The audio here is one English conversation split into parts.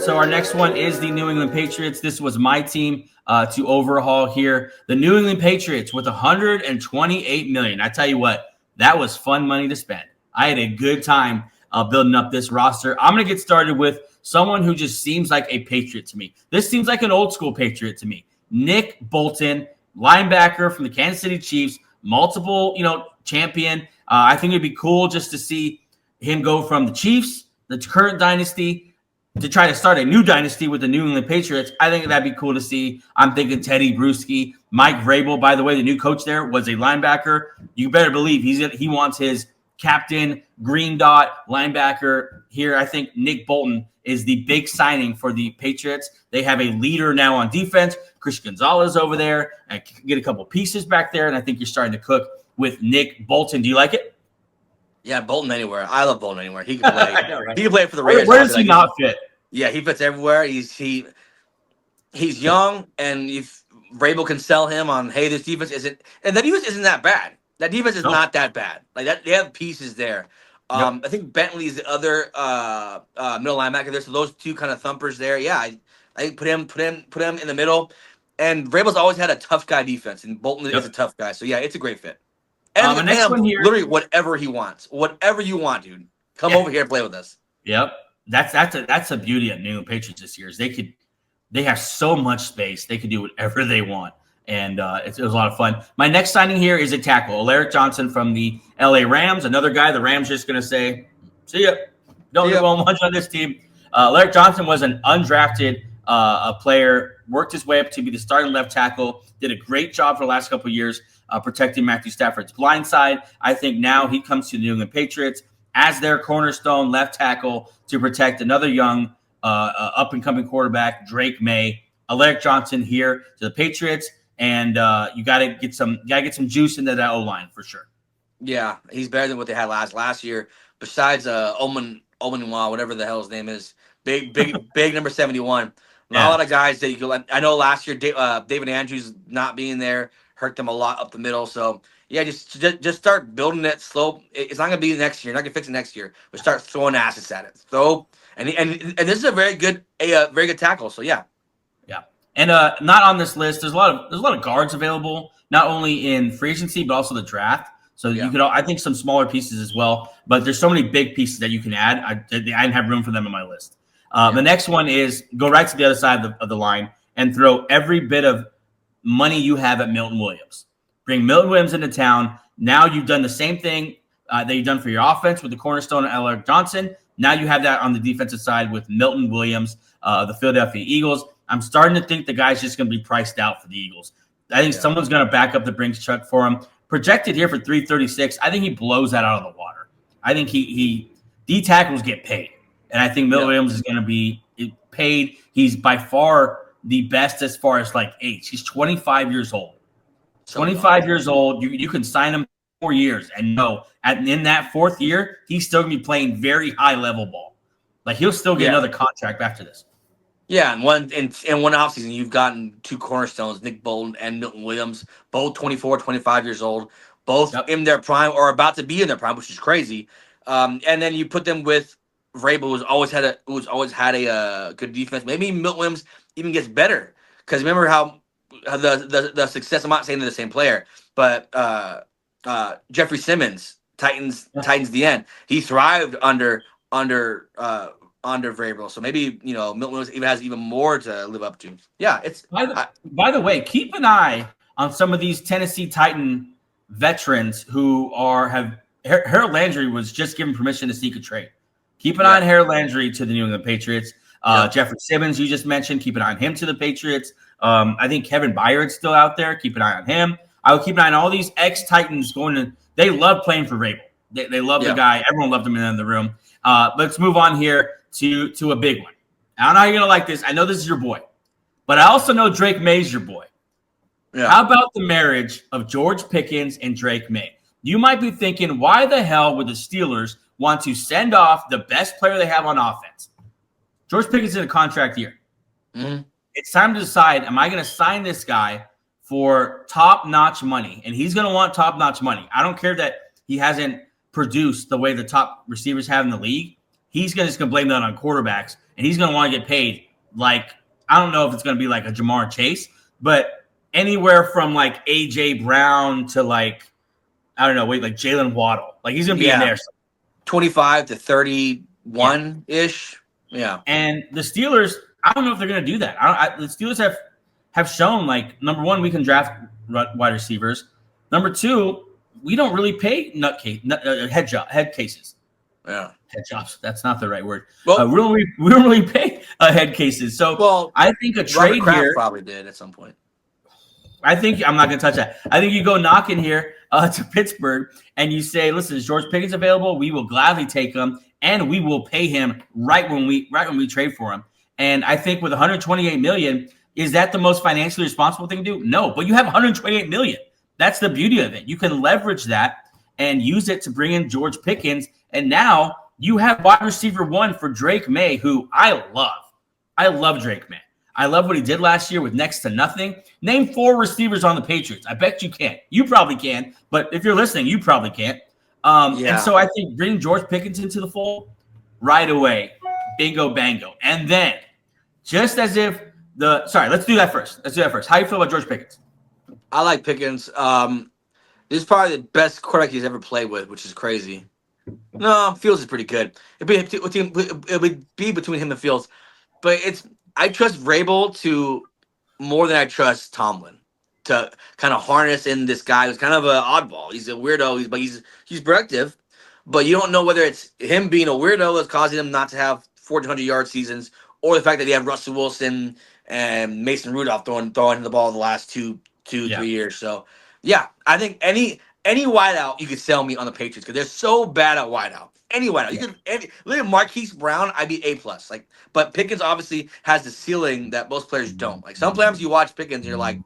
So our next one is the New England Patriots. This was my team to overhaul here. The New England Patriots with $128 million. I tell you what, that was fun money to spend. I had a good time building up this roster. I'm going to get started with someone who just seems like a Patriot to me. This seems like an old school Patriot to me. Nick Bolton, linebacker from the Kansas City Chiefs, multiple, champion. I think it'd be cool just to see him go from the Chiefs, the current dynasty, to try to start a new dynasty with the New England Patriots. I think that'd be cool to see. I'm thinking Teddy Bruschi. Mike Vrabel, by the way, the new coach there, was a linebacker. You better believe he wants his captain, green dot linebacker here. I think Nick Bolton is the big signing for the Patriots. They have a leader now on defense. Christian Gonzalez over there. I get a couple pieces back there, and I think you're starting to cook with Nick Bolton. Do you like it? Yeah, Bolton anywhere. I love Bolton anywhere. He can play. Know, right? He can play for the Raiders. Where does he not fit? Yeah, he fits everywhere. He's young, and if Vrabel can sell him on, hey, this defense isn't, and that defense isn't that bad. That defense is not that bad. Like that, they have pieces there. I think Bentley's the other middle linebacker there. So those two kind of thumpers there. Yeah, I put him in the middle. And Vrabel's always had a tough guy defense, and Bolton is a tough guy. So yeah, it's a great fit. And the next one here, literally whatever he wants, whatever you want, dude, come over here and play with us. Yep, that's a beauty of New England Patriots this year. Is they have so much space, they can do whatever they want, and it was a lot of fun. My next signing here is a tackle, Alaric Johnson from the LA Rams. Another guy the Rams just going to say, see ya. Don't do well much on this team. Alaric Johnson was an undrafted player, worked his way up to be the starting left tackle, did a great job for the last couple of years protecting Matthew Stafford's blind side. I think now he comes to the New England Patriots as their cornerstone left tackle to protect another young up-and-coming quarterback, Drake May. Alaric Johnson here to the Patriots, and you got to get some juice into that O-line for sure. Yeah, he's better than what they had last year. Besides Oman whatever the hell his name is, big number 71. Not a lot of guys that you could. I know last year David Andrews not being there hurt them a lot up the middle. So yeah, just start building it slow. It's not gonna be next year. You're not gonna fix it next year. But start throwing assets at it. And this is a very good tackle. So yeah. And not on this list. There's a lot of guards available, not only in free agency but also the draft. So you could, I think, some smaller pieces as well. But there's so many big pieces that you can add. I didn't have room for them on my list. The next one is go right to the other side of the line and throw every bit of money you have at Milton Williams. Bring Milton Williams into town. Now you've done the same thing that you've done for your offense with the cornerstone of Alaric Johnson. Now you have that on the defensive side with Milton Williams, the Philadelphia Eagles. I'm starting to think the guy's just going to be priced out for the Eagles. I think someone's going to back up the Brinks truck for him. Projected here for $336. I think he blows that out of the water. I think D tackles get paid. And I think Milton Williams is going to be paid. He's by far the best as far as like age. He's 25 years old. 25 years old. You can sign him 4 years and in that fourth year, he's still going to be playing very high level ball. Like he'll still get another contract after this. Yeah, and one offseason, you've gotten two cornerstones, Nick Bolton and Milton Williams, both 24, 25 years old, both in their prime or about to be in their prime, which is crazy. And then you put them with Vrabel, who's always had a good defense. Maybe Milton Williams even gets better because remember how the success. I'm not saying they're the same player, but Jeffrey Simmons, Titans the end. He thrived under Vrabel, so maybe Milton Williams even has even more to live up to. Yeah, it's. By the way, keep an eye on some of these Tennessee Titan veterans who have. Harold Landry was just given permission to seek a trade. Keep an eye on Harold Landry to the New England Patriots. Jeffrey Simmons, you just mentioned, keep an eye on him to the Patriots. I think Kevin Byard's still out there. Keep an eye on him. I would keep an eye on all these ex-Titans going to – they love playing for Vrabel. They love the guy. Everyone loved him in the room. Let's move on here to a big one. I don't know how you're going to like this. I know this is your boy. But I also know Drake May's your boy. Yeah. How about the marriage of George Pickens and Drake May? You might be thinking, why the hell would the Steelers want to send off the best player they have on offense? George Pickens in a contract year. Mm-hmm. It's time to decide, am I going to sign this guy for top-notch money? And he's going to want top-notch money. I don't care that he hasn't produced the way the top receivers have in the league. he's just going to blame that on quarterbacks, and he's going to want to get paid. Like, I don't know if it's going to be like a Jamar Chase, but anywhere from like AJ Brown to like, I don't know, like Jalen Waddle. Like, he's going to be in there. 25 to 31 ish. Yeah. And the Steelers, I don't know if they're going to do that. The Steelers have shown, like, number one, we can draft wide receivers. Number two, we don't really pay head cases. Yeah. Head jobs. That's not the right word. Well, we don't really pay head cases. So I think a trade here probably did at some point. I think I'm not going to touch that. I think you go knocking here to Pittsburgh and you say, "Listen, is George Pickens available? We will gladly take him, and we will pay him right when we trade for him." And I think with 128 million, is that the most financially responsible thing to do? No, but you have 128 million. That's the beauty of it. You can leverage that and use it to bring in George Pickens, and now you have wide receiver 1 for Drake May, who I love. I love Drake May. I love what he did last year with next to nothing. Name 4 receivers on the Patriots. I bet you can't. You probably can, but if you're listening, you probably can't. And so I think bring George Pickens into the fold right away. Bingo, bango. And then, just as if let's do that first. How do you feel about George Pickens? I like Pickens. This is probably the best quarterback he's ever played with, which is crazy. No, Fields is pretty good. It would be between him and Fields, but I trust Vrabel to more than I trust Tomlin to kind of harness in this guy who's kind of an oddball. He's a weirdo. He's productive, but you don't know whether it's him being a weirdo that's causing him not to have 1,400-yard seasons, or the fact that he had Russell Wilson and Mason Rudolph throwing the ball the last 3 years. So yeah, I think any wideout you could sell me on the Patriots because they're so bad at wideout. Any wideout, you could look at Marquise Brown. I'd be A+. But Pickens obviously has the ceiling that most players don't. Like sometimes you watch Pickens and you're like,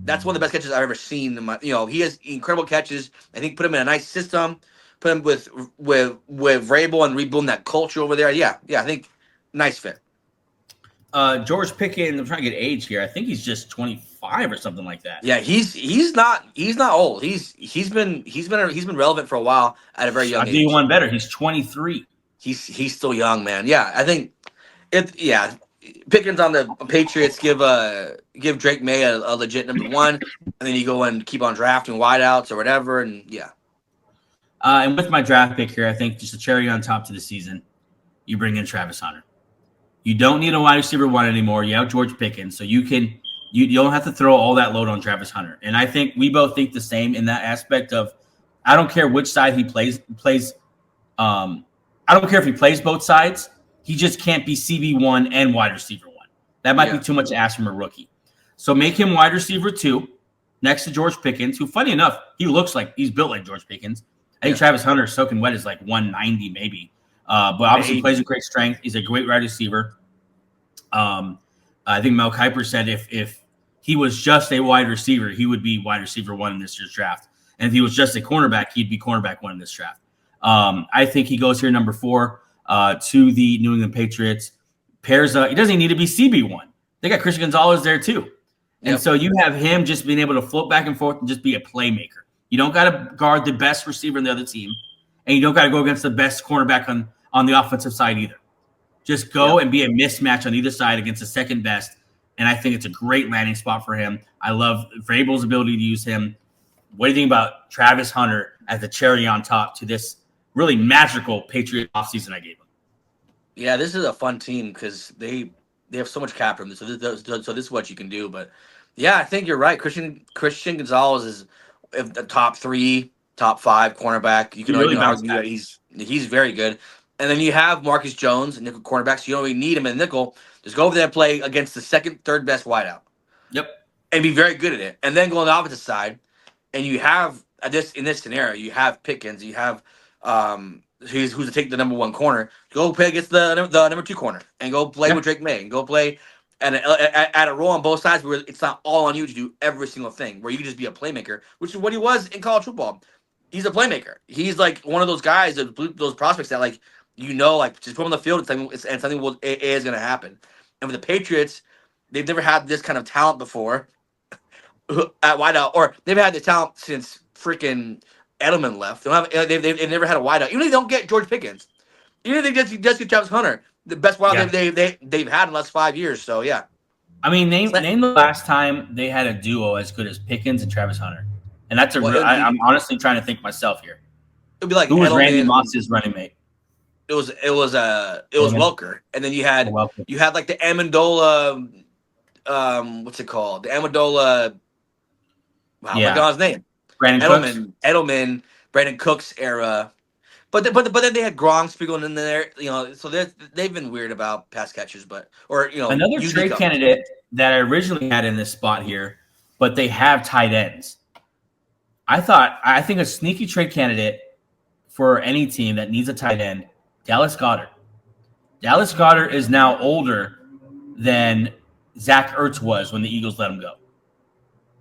that's one of the best catches I've ever seen. He has incredible catches. I think put him in a nice system, put him with Vrabel and rebuilding that culture over there. Yeah, I think nice fit. George Pickens, I'm trying to get age here. I think he's just 25 or something like that. Yeah, he's not old. He's been relevant for a while at a very young age. I'll do you one better. He's 23. He's still young, man. Yeah, I think Pickens on the Patriots give Drake May a legit number 1, and then you go and keep on drafting wideouts or whatever, and yeah. And with my draft pick here, I think just a cherry on top to the season, you bring in Travis Hunter. You don't need a wide receiver 1 anymore. You have George Pickens, so you don't have to throw all that load on Travis Hunter. And I think we both think the same in that aspect of I don't care which side he plays. I don't care if he plays both sides. He just can't be CB1 and wide receiver 1. That might be too much to ask from a rookie. So make him wide receiver 2 next to George Pickens, who, funny enough, he's built like George Pickens. I think Travis Hunter soaking wet is like 190 maybe. But obviously he plays with great strength. He's a great wide receiver. I think Mel Kiper said if he was just a wide receiver, he would be wide receiver 1 in this year's draft. And if he was just a cornerback, he'd be cornerback 1 in this draft. I think he goes here number 4 to the New England Patriots. He doesn't need to be CB1. They got Christian Gonzalez there too. And so you have him just being able to float back and forth and just be a playmaker. You don't got to guard the best receiver in the other team, and you don't got to go against the best cornerback on the offensive side either. Just go and be a mismatch on either side against the second best, and I think it's a great landing spot for him. I love Vrabel's ability to use him. What do you think about Travis Hunter as the cherry on top to this really magical Patriot offseason I gave him? Yeah, this is a fun team because they have so much cap room. So this is what you can do. But yeah, I think you're right. Christian Gonzalez is the top 3, top 5 cornerback. You can really argue that he's very good. And then you have Marcus Jones, nickel cornerback, so you don't really need him in nickel. Just go over there and play against the second, third best wideout. Yep. And be very good at it. And then go on the opposite side, and you have in this scenario, you have Pickens, you have who's to take the number 1 corner. Go play against the number 2 corner, and go play with Drake May, and go play at a role on both sides where it's not all on you to do every single thing, where you can just be a playmaker, which is what he was in college football. He's a playmaker. He's like one of those guys, those prospects that just put him on the field and something is going to happen. And with the Patriots, they've never had this kind of talent before at wideout, or they've had the talent since freaking Edelman left. They've never had a wideout. Even if they don't get George Pickens, Even if they just get Travis Hunter, the best wide Yeah. they've had in the last 5 years. So yeah. I mean, name the last time they had a duo as good as Pickens and Travis Hunter, and that's a Well, real. I'm honestly trying to think myself here. it'd be like Who was Randy Edelman. Moss's running mate? It was Edelman? Welker, and then you had Welker. like the Amendola. What's it called? The Amendola. Wow, I forgot his name. Brandon Cooks. Edelman, Brandon Cooks era. But then they had Gronk sprinkled in there, So they've been weird about pass catchers, Another trade candidate that I originally had in this spot here, but they have tight ends. I think a sneaky trade candidate for any team that needs a tight end, Dallas Goedert. Dallas Goedert is now older than Zach Ertz was when the Eagles let him go.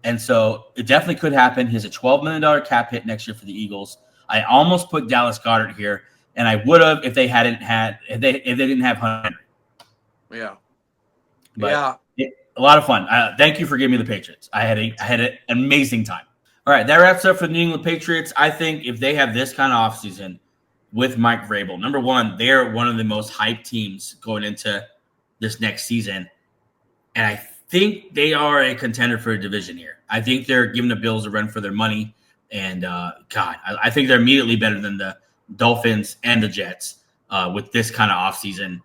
And so it definitely could happen. He has a $12 million cap hit next year for the Eagles. I almost put Dallas Goedert here, and I would have if they didn't have Hunter. Yeah. But a lot of fun. Thank you for giving me the Patriots. I had an amazing time. All right, that wraps up for the New England Patriots. I think if they have this kind of offseason with Mike Vrabel, number one, they're one of the most hyped teams going into this next season. And I think they are a contender for a division here. I think they're giving the Bills a run for their money. And, I think they're immediately better than the Dolphins and the Jets with this kind of offseason.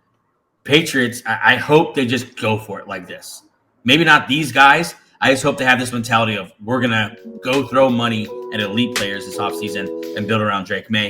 Patriots, I hope they just go for it like this. Maybe not these guys. I just hope they have this mentality of we're going to go throw money at elite players this offseason and build around Drake May.